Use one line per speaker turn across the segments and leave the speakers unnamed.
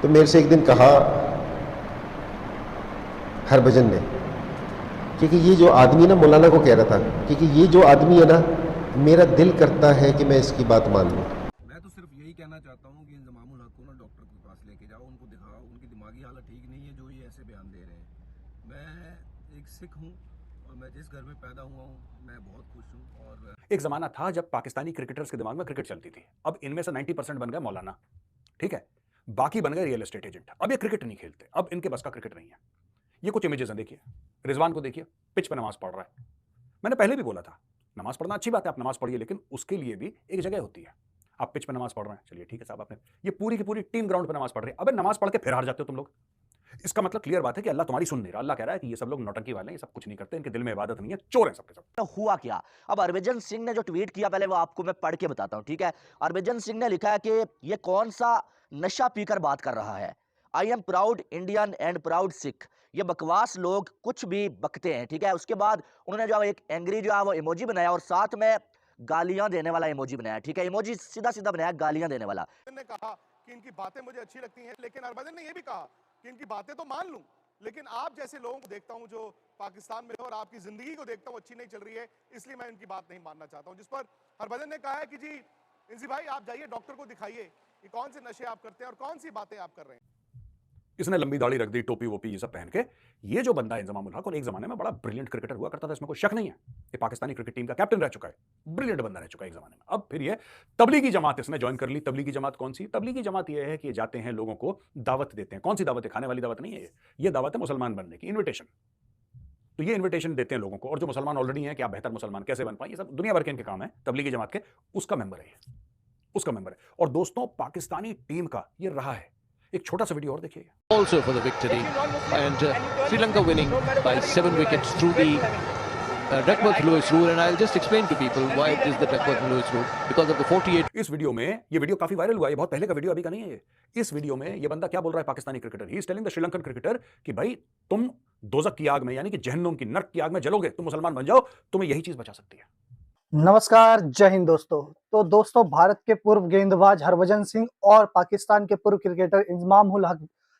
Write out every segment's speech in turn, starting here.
तो मेरे से एक दिन कहा हरभजन ने, क्योंकि ये जो आदमी ना, मौलाना को कह रहा था, क्योंकि ये जो आदमी है ना, मेरा दिल करता है कि मैं इसकी बात मान लूँ।
मैं तो सिर्फ यही कहना चाहता हूँ कि इंज़मामुल हक को ना डॉक्टर के पास लेके जाओ, उनको दिखाओ, उनकी दिमागी हालत ठीक नहीं है जो ये ऐसे बयान दे रहे हैं। मैं एक सिख हूँ और मैं जिस घर में पैदा हुआ हूँ मैं बहुत खुश हूँ। और
एक जमाना था जब पाकिस्तानी क्रिकेटर्स के दिमाग में क्रिकेट चलती थी। अब इनमें से 90% बन गए मौलाना, ठीक है, बाकी बन गए रियल एस्टेट एजेंट। अब ये क्रिकेट नहीं खेलते, अब इनके बस का क्रिकेट नहीं है। ये कुछ इमेजेस हैं, देखिए रिजवान को देखिए, पिच पे नमाज पढ़ रहा है। मैंने पहले भी बोला था नमाज पढ़ना अच्छी बात है, आप नमाज पढ़िए, लेकिन उसके लिए भी एक जगह होती है। आप पिच पे नमाज पढ़ रहे हैं, चलिए ठीक है साहब, आपने ये पूरी की पूरी टीम ग्राउंड पे नमाज पढ़ रही है। अबे नमाज पढ़ के फिर हार जाते हो तुम लोग, इसका मतलब क्लियर बात है कि अल्लाह तुम्हारी सुन नहीं रहा। अल्लाह कह रहा है कि ये सब लोग नौटंकी वाले हैं, ये सब कुछ नहीं करते, इनके दिल में इबादत नहीं है, चोर हैं सबके सब।
तो हुआ क्या? अब हरभजन सिंह ने जो ट्वीट किया, पहले वो आपको मैं पढ़ के बताता हूँ, ठीक है? हरभजन सिंह ने लिखा है कि ये कौन सा नशा पीकर बात कर रहा है। I am proud Indian and proud Sikh. ये बकवास लोग कुछ भी बकते हैं, ठीक है? उसके बाद उन्होंने जो एक एंग्री जो है वो इमोजी बनाया और साथ में गालियां देने वाला इमोजी बनाया, ठीक है? इमोजी सीधा सीधा बनाया गालियां देने वाला।
ने कहा कि इनकी बातें मुझे अच्छी लगती हैं, लेकिन हरभजन ने यह भी कहा कि इनकी बातें तो मान लूं, लेकिन आप जैसे लोगों को देखता हूं जो पाकिस्तान में और आपकी जिंदगी को देखता हूं अच्छी नहीं चल रही है, इसलिए मैं इनकी बात नहीं मानना चाहता हूं। जिस पर हरभजन ने कहा है कि जी इंजी भाई आप जाइए डॉक्टर को दिखाइए कि कौन से नशे आप करते हैं और कौन सी बातें आप कर रहे हैं।
इसने लंबी दाढ़ी रख दी, टोपी वोपी ये सब पहन के। ये जो बंदा है इंज़मामुल हक, और एक जमाने में बड़ा ब्रिलियंट क्रिकेटर हुआ करता था, इसमें कोई शक नहीं है। ये पाकिस्तानी क्रिकेट टीम का कैप्टन रह चुका है, ब्रिलियंट बंदा रह चुका है एक जमाने में। अब फिर ये तबलीगी जमात इसने ज्वाइन कर ली। तबलीगी जमात कौन सी? तबलीगी जमात ये है कि ये जाते हैं, लोगों को दावत देते हैं। कौन सी दावत है? खाने वाली दावत नहीं है ये दावत है मुसलमान बनने की, इन्विटेशन। तो ये इन्विटेशन देते हैं लोगों को, और जो मुसलमान ऑलरेडी हैं कि आप बेहतर मुसलमान कैसे बन पाए, ये सब दुनिया भर के इनके काम है तबलीगी जमात के। उसका मेंबर है ये, उसका मेंबर है। और दोस्तों पाकिस्तानी टीम का ये रहा है। एक छोटा सा वीडियो और देखिए।
Also for the victory, and Sri Lanka winning by 7 wickets through the Duckworth-Lewis rule, and I'll just explain to people why it is the Duckworth-Lewis rule, because of the 48.
इस वीडियो में, ये video काफी viral हुआ है, ये बहुत पहले का वीडियो, अभी का नहीं है ये। इस वीडियो में ये बंदा क्या बोल रहा है, Pakistani cricketer, he is telling the Sri Lankan cricketer कि भाई तुम दोजक की आग में, यानी कि जहन्नुम की, नर्क की आग में जलोगे, तुम मुसलमान बन जाओ, तुम्हें यही चीज बचा सकती है।
नमस्कार, जय हिंद दोस्तों। तो दोस्तों, भारत के पूर्व गेंदबाज हरभजन सिंह और पाकिस्तान के पूर्व क्रिकेटर इंज़मामुल हक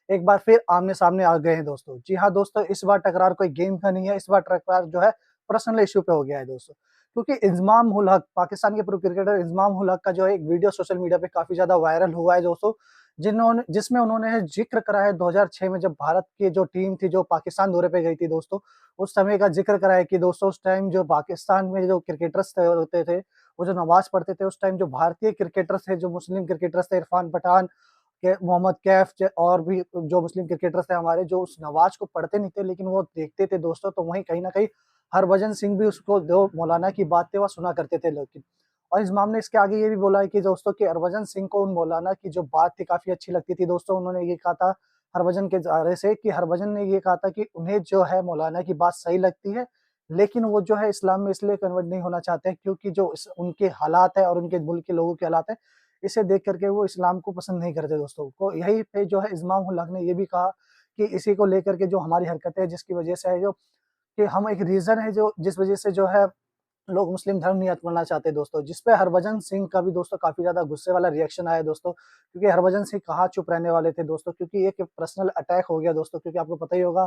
एक बार फिर आमने सामने आ गए हैं दोस्तों। जी हाँ दोस्तों, इस बार टकरार कोई गेम का नहीं है, इस बार टकरार जो है पर्सनल इश्यू पे हो गया है दोस्तों। क्योंकि इंज़मामुल हक, पाकिस्तान के पूर्व क्रिकेटर इंज़मामुल हक का जो है एक वीडियो सोशल मीडिया पे काफी ज्यादा वायरल हुआ है दोस्तों, जिसमें उन्होंने जिक्र करा है 2006 में जब भारत की जो टीम थी जो पाकिस्तान दौरे पे गई थी दोस्तों, उस समय का जिक्र करा है कि दोस्तों उस टाइम जो पाकिस्तान में जो क्रिकेटर्स होते थे, वो जो नमाज पढ़ते थे, उस टाइम जो भारतीय क्रिकेटर्स थे, जो मुस्लिम क्रिकेटर्स थे, इरफान पठान के, मोहम्मद कैफ और भी जो मुस्लिम क्रिकेटर्स थे हमारे, जो उस नमाज को पढ़ते नहीं थे लेकिन वो देखते थे दोस्तों। तो वहीं कहीं ना कहीं हरभजन सिंह भी उसको, जो मौलाना की बात थी, वह सुना करते थे लेकिन। और इस मामले इसके आगे ये भी बोला है कि दोस्तों कि हरभजन सिंह को उन मौलाना की जो बात थी काफी अच्छी लगती थी दोस्तों। उन्होंने ये कहा था हरभजन के जारे से कि हरभजन ने ये कहा था कि उन्हें जो है मौलाना की बात सही लगती है, लेकिन वो जो है इस्लाम में इसलिए कन्वर्ट नहीं होना चाहते हैं क्योंकि जो उनके हालात है और उनके मुल्क के लोगों के हालात है, इसे देख करके वो इस्लाम को पसंद नहीं करते दोस्तों। को यही पे जो है इंज़मामुल हक ने ये भी कहा कि इसी को लेकर के जो हमारी हरकतें है, जिसकी वजह से है जो कि हम एक रीजन है जो जिस वजह से जो है लोग मुस्लिम धर्म नहीं अपनाना चाहते दोस्तों, जिसपे हरभजन सिंह का भी दोस्तों काफी ज्यादा गुस्से वाला रिएक्शन आया दोस्तों। क्योंकि हरभजन सिंह कहाँ चुप रहने वाले थे दोस्तों, क्योंकि एक पर्सनल अटैक हो गया दोस्तों। क्योंकि आपको पता ही होगा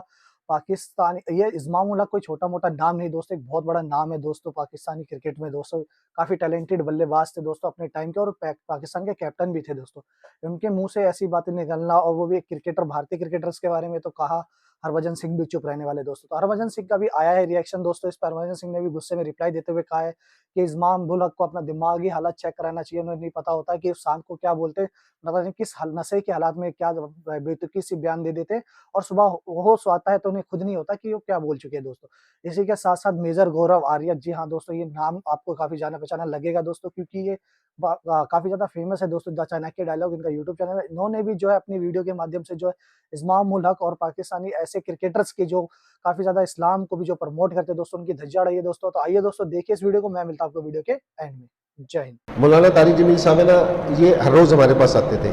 पाकिस्तान, ये इंज़मामुल हक कोई छोटा मोटा नाम नहीं दोस्तों, एक बहुत बड़ा नाम है दोस्तों पाकिस्तानी क्रिकेट में दोस्तों। काफी टैलेंटेड बल्लेबाज थे दोस्तों अपने टाइम के, और पाकिस्तान के कैप्टन भी थे दोस्तों। उनके मुंह से ऐसी बातें निकलना, और वो भी एक क्रिकेटर, भारतीय क्रिकेटर्स के बारे में, तो कहा हरभजन सिंह भी चुप रहने वाले दोस्तों। तो हरभजन सिंह का भी आया है रिएक्शन दोस्तों। इस पर हरभजन सिंह ने भी गुस्से में रिप्लाई देते हुए कहा है कि इंज़मामुल हक को अपना दिमागी हालत चेक कराना चाहिए। उन्हें नहीं पता होता कि शाम को क्या बोलते, पता नहीं किस नशे के हालात में क्या बेतुकी सी बयान दे देते, और सुबह होश आता है तो उन्हें खुद नहीं होता कि वो क्या बोल चुके हैं दोस्तों। इसी के साथ साथ मेजर गौरव आर्या, जी हाँ दोस्तों, ये नाम आपको काफी जाना पहचाना लगेगा दोस्तों, क्योंकि ये काफी ज्यादा फेमस है दोस्तों। द चाणक्य डायलॉग इनका यूट्यूब चैनल है। इन्होंने भी जो है अपनी वीडियो के माध्यम से जो है इंज़मामुल हक और पाकिस्तानी ऐसे क्रिकेटर्स के जो काफी ज्यादा इस्लाम को भी जो प्रमोट करते हैं दोस्तों, उनकी धज्जियां उड़ाई है दोस्तों। तो आइए दोस्तों देखिए इस वीडियो को, मैं मिलता हूं आपको वीडियो के एंड में। जय हिंद।
मौलाना तारिक जमील साहब है ना, ये हर रोज़ हमारे पास आते थे।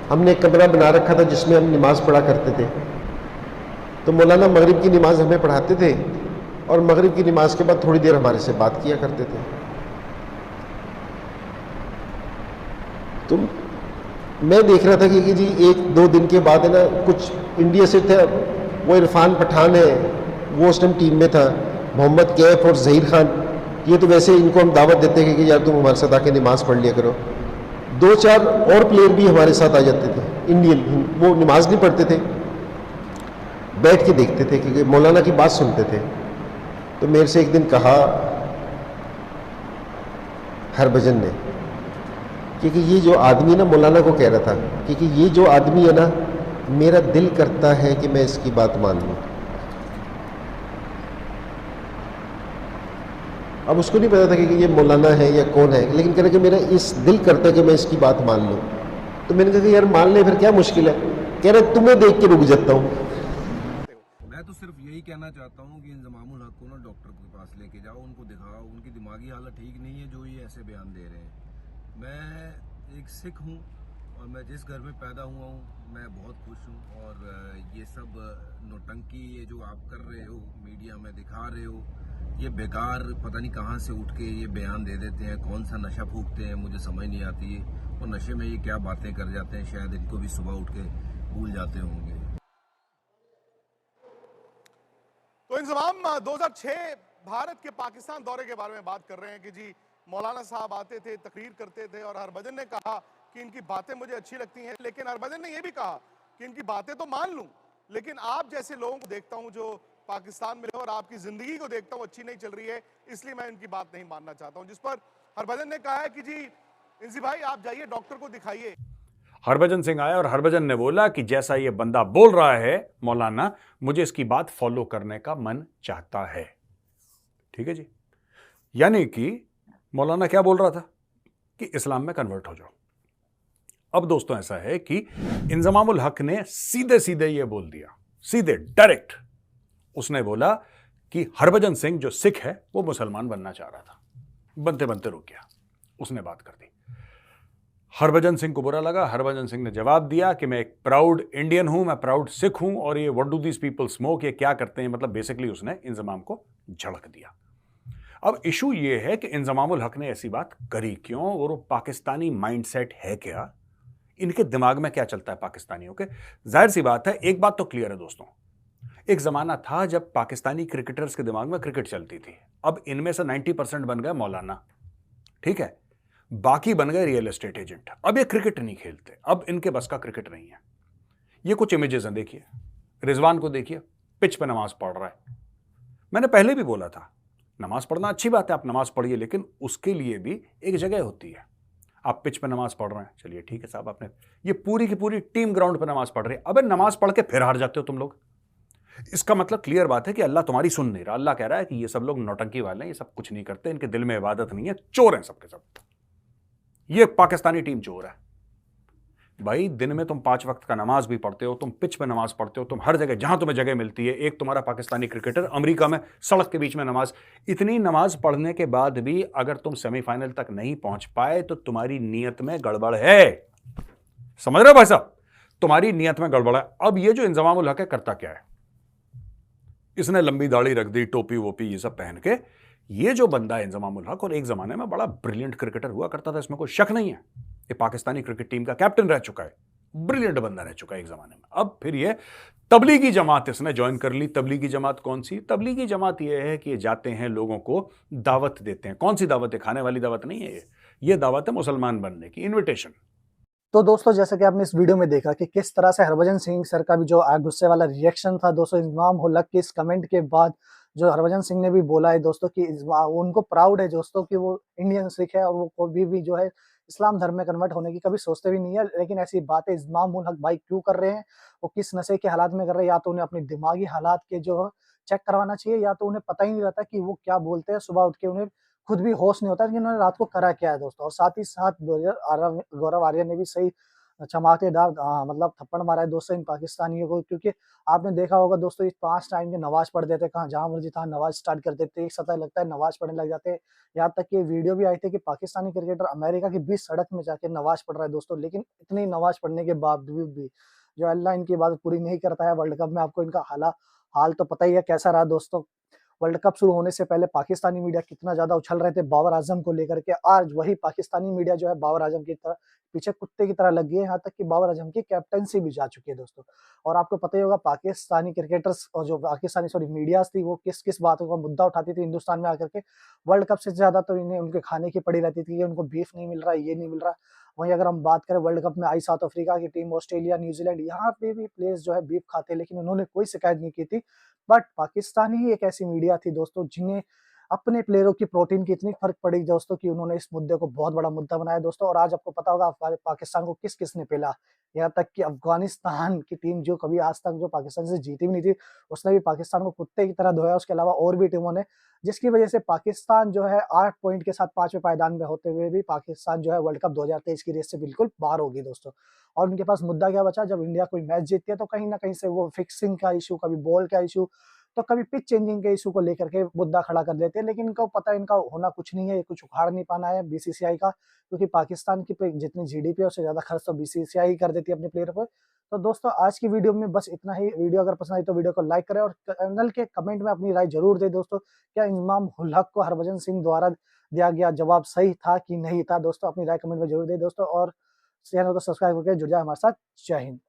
हमने एक कमरा बना रखा था जिसमें हम नमाज पढ़ा करते थे। तो मौलाना मगरिब की नमाज हमें पढ़ाते थे, और मगरिब की नमाज के बाद थोड़ी देर हमारे से बात किया करते थे। तुम मैं देख रहा था कि जी 1-2 दिन के बाद है ना, कुछ इंडिया से थे, वो इरफान पठान है, वो उस टाइम टीम में था, मोहम्मद कैफ और जहीर खान, ये तो वैसे इनको हम दावत देते हैं कि यार तुम हमारे साथ आके नमाज़ पढ़ लिया करो। 2-4 और प्लेयर भी हमारे साथ आ जाते थे इंडियन, वो नमाज नहीं पढ़ते थे, बैठ के देखते थे क्योंकि मौलाना की बात सुनते थे। तो मेरे से एक दिन कहा हरभजन ने, क्योंकि ये जो आदमी ना, मौलाना को कह रहा था, क्योंकि ये जो आदमी है ना, मेरा दिल करता है कि मैं इसकी बात मान लूँ। अब उसको नहीं पता था कि ये मौलाना है या कौन है, लेकिन कह रहा कि मेरा इस दिल करता है कि मैं इसकी बात मान लूँ। तो मैंने कहा कि यार मान ले, फिर क्या मुश्किल है। कह रहा तुम्हें देख के रुक जाता हूँ।
मैं तो सिर्फ यही कहना चाहता हूँ कि इंजमामुल हक को ना डॉक्टर के पास लेके जाओ, उनको दिखाओ, उनकी दिमागी हालत ठीक नहीं है जो ये ऐसे बयान दे रहे हैं। मैं एक सिख हूँ और मैं जिस घर में पैदा हुआ हूँ मैं बहुत खुश हूँ, और ये सब नौटंकी ये जो आप कर रहे हो, मीडिया में दिखा रहे हो, ये बेकार पता नहीं कहाँ से उठ के ये बयान दे देते हैं, कौन सा नशा फूकते हैं मुझे समझ नहीं आती है, और नशे में ये क्या बातें कर जाते हैं, शायद इनको भी सुबह उठ के भूल जाते होंगे।
तो इंजमाम 2006 भारत के पाकिस्तान दौरे के बारे में बात कर रहे हैं कि जी मौलाना साहब आते थे, तकरीर करते थे, और हरभजन ने कहा कि इनकी बातें मुझे अच्छी लगती हैं, लेकिन हरभजन ने यह भी कहा कि इनकी बातें तो मान लूं, लेकिन आप जैसे लोगों को देखता हूं जो पाकिस्तान में और आपकी जिंदगी को देखता हूं अच्छी नहीं चल रही है, इसलिए मैं इनकी बात नहीं मानना चाहता हूं। जिस पर हरभजन ने कहा है कि जी इंजी भाई आप जाइए डॉक्टर को दिखाइए।
हरभजन सिंह आया और हरभजन ने बोला कि जैसा ये बंदा बोल रहा है मौलाना, मुझे इसकी बात फॉलो करने का मन चाहता है। ठीक है जी, यानी कि मौलाना क्या बोल रहा था कि इस्लाम में कन्वर्ट हो जाओ। अब दोस्तों ऐसा है कि इंजमामुल हक ने सीधे सीधे ये बोल दिया, सीधे डायरेक्ट उसने बोला कि हरभजन सिंह जो सिख है वो मुसलमान बनना चाह रहा था। बनते बनते रुक गया, उसने बात कर दी। हरभजन सिंह को बुरा लगा। हरभजन सिंह ने जवाब दिया कि मैं एक प्राउड इंडियन हूं, मैं प्राउड सिख हूं, और ये what do these people smoke, ये क्या करते हैं, मतलब बेसिकली उसने इंजमाम को झड़क दिया। अब इशू ये है कि इंजमामुल हक ने ऐसी बात करी क्यों, और वो पाकिस्तानी माइंडसेट है क्या, इनके दिमाग में क्या चलता है पाकिस्तानियों के। जाहिर सी बात है, एक बात तो क्लियर है दोस्तों, एक जमाना था जब पाकिस्तानी क्रिकेटर्स के दिमाग में क्रिकेट चलती थी। अब इनमें से 90% बन गए मौलाना, ठीक है, बाकी बन गए रियल एस्टेट एजेंट। अब ये क्रिकेट नहीं खेलते, अब इनके बस का क्रिकेट नहीं है। ये कुछ इमेजेस हैं, देखिए रिजवान को देखिए, पिच पे नमाज पढ़ रहा है। मैंने पहले भी बोला था, नमाज पढ़ना अच्छी बात है, आप नमाज पढ़िए, लेकिन उसके लिए भी एक जगह होती है। आप पिच पे नमाज पढ़ रहे हैं, चलिए ठीक है साहब, आपने ये पूरी की पूरी टीम ग्राउंड पे नमाज पढ़ रही है। अबे नमाज पढ़ के फिर हार जाते हो तुम लोग, इसका मतलब क्लियर बात है कि अल्लाह तुम्हारी सुन नहीं रहा। अल्लाह कह रहा है कि ये सब लोग नौटंकी वाले हैं, ये सब कुछ नहीं करते, इनके दिल में इबादत नहीं है, चोर हैं सबके सब। ये पाकिस्तानी टीम चोर है भाई। दिन में तुम 5 वक्त का नमाज भी पढ़ते हो, तुम पिच पे नमाज पढ़ते हो, तुम हर जगह जहां तुम्हें जगह मिलती है। एक तुम्हारा पाकिस्तानी क्रिकेटर अमेरिका में सड़क के बीच में नमाज, इतनी नमाज पढ़ने के बाद भी अगर तुम सेमीफाइनल तक नहीं पहुंच पाए तो तुम्हारी नीयत में गड़बड़ है। समझ रहे हो भाई साहब, तुम्हारी नीयत में गड़बड़ है। अब ये जो इंजमामुल हक है करता क्या है, इसने लंबी दाढ़ी रख दी, टोपी वोपी ये सब पहन के। ये जो बंदा है इंजमामुल हक, और एक जमाने में बड़ा ब्रिलियंट क्रिकेटर हुआ करता था, इसमें कोई शक नहीं है। ये पाकिस्तानी क्रिकेट टीम का कैप्टन रह चुका है, ब्रिलियंट बंदा रह चुका है एक जमाने में। अब फिर ये तबलीगी जमात इसने ज्वाइन कर ली। तबलीगी जमात कौन सी? तबलीगी जमात ये है कि ये जाते हैं, लोगों को दावत देते हैं। कौन सी दावत है? खाने वाली दावत नहीं है ये दावत है मुसलमान बनने की, इन्विटेशन।
तो दोस्तों जैसे कि आपने इस वीडियो में देखा कि किस तरह से हरभजन सिंह सर का भी जो गुस्से वाला रिएक्शन था दोस्तों इंजमामुल हक के इस कमेंट के बाद, जो हरभजन सिंह ने भी बोला है दोस्तों कि उनको प्राउड है दोस्तों कि वो इंडियन सिख है और वो कभी भी जो है इस्लाम धर्म में कन्वर्ट होने की कभी सोचते भी नहीं है। लेकिन ऐसी बातें इंजमामुल हक भाई क्यों कर रहे हैं, वो किस नशे के हालात में कर रहे हैं, या तो उन्हें अपनी दिमागी हालात के जो चेक करवाना चाहिए, या तो उन्हें पता ही नहीं रहता कि वो क्या बोलते हैं। सुबह उठ के उन्हें खुद भी होश नहीं होता कि उन्होंने रात को करा क्या है दोस्तों। और साथ ही साथ गौरव आर्या ने भी सही चमकदार मतलब थप्पड़ मारा है दोस्तों इन पाकिस्तानियों को, क्योंकि आपने देखा होगा दोस्तों इस 5 टाइम के नमाज पढ़ देते, कहाँ जहाँ मर्जी था नमाज स्टार्ट कर देते, एक सतह लगता है नमाज पढ़ने लग जाते। यहाँ तक कि वीडियो भी आई थी कि पाकिस्तानी क्रिकेटर अमेरिका की बीच सड़क में जाके नमाज पढ़ रहा है दोस्तों। लेकिन इतनी नमाज पढ़ने के बावजूद भी जो अल्लाह इनकी इबादत पूरी नहीं करता है वर्ल्ड कप में, आपको इनका हाल तो पता ही है कैसा रहा दोस्तों। वर्ल्ड कप शुरू होने से पहले पाकिस्तानी मीडिया कितना ज़्यादा उछल रहे थे बाबर आजम को लेकर के, आज वही पाकिस्तानी मीडिया जो है बाबर आजम की तरह पीछे कुत्ते की तरह लग गई है, यहाँ तक कि बाबर आजम की कैप्टनसी भी जा चुकी है दोस्तों। और आपको पता ही होगा पाकिस्तानी क्रिकेटर्स और जो पाकिस्तानी मीडियाज थी वो किस किस बातों का मुद्दा उठाती थी हिंदुस्तान में आकर के। वर्ल्ड कप से ज़्यादा तो इन्हें उनके खाने की पड़ी रहती थी कि उनको बीफ नहीं मिल रहा, ये नहीं मिल रहा। वहीं अगर हम बात करें वर्ल्ड कप में आई साउथ अफ्रीका की टीम, ऑस्ट्रेलिया, न्यूजीलैंड, यहाँ पे भी प्लेयर्स जो है बीफ खाते हैं, लेकिन उन्होंने कोई शिकायत नहीं की थी। बट पाकिस्तान ही एक ऐसी मीडिया थी दोस्तों जिन्हें अपने प्लेयरों की प्रोटीन की इतनी फर्क पड़ी दोस्तों कि उन्होंने इस मुद्दे को बहुत बड़ा मुद्दा बनाया दोस्तों। और आज आपको पता होगा पाकिस्तान को किस किसने पेला, यहाँ तक कि अफगानिस्तान की टीम जो कभी आज तक जो पाकिस्तान से जीती भी नहीं थी, उसने भी पाकिस्तान को कुत्ते की तरह धोया। उसके अलावा और भी टीमों ने, जिसकी वजह से पाकिस्तान जो है 8 पॉइंट के साथ 5वें पायदान में होते हुए भी पाकिस्तान जो है वर्ल्ड कप 2023 की रेस से बिल्कुल बाहर होगी दोस्तों। और उनके पास मुद्दा क्या बचा, जब इंडिया कोई मैच जीतती है तो कहीं ना कहीं से वो फिक्सिंग का इशू, कभी बॉल का इशू, तो कभी पिच चेंजिंग के इशू को लेकर के मुद्दा खड़ा कर देते हैं। लेकिन इनको पता है इनका होना कुछ नहीं है, ये कुछ उखाड़ नहीं पाना है बीसीसीआई का, क्योंकि पाकिस्तान की जितनी जीडीपी है उससे ज्यादा खर्च तो बीसीसीआई ही कर देती है अपने प्लेयर पर। तो दोस्तों आज की वीडियो में बस इतना ही। वीडियो अगर पसंद आई तो वीडियो को लाइक करें और चैनल के कमेंट में अपनी राय जरूर दें दोस्तों। क्या इंजमाम उल हक को हरभजन सिंह द्वारा दिया गया जवाब सही था कि नहीं था दोस्तों? अपनी राय कमेंट में जरूर दें दोस्तों, और चैनल को सब्सक्राइब करके जुड़ जाए हमारे साथ। जय हिंद।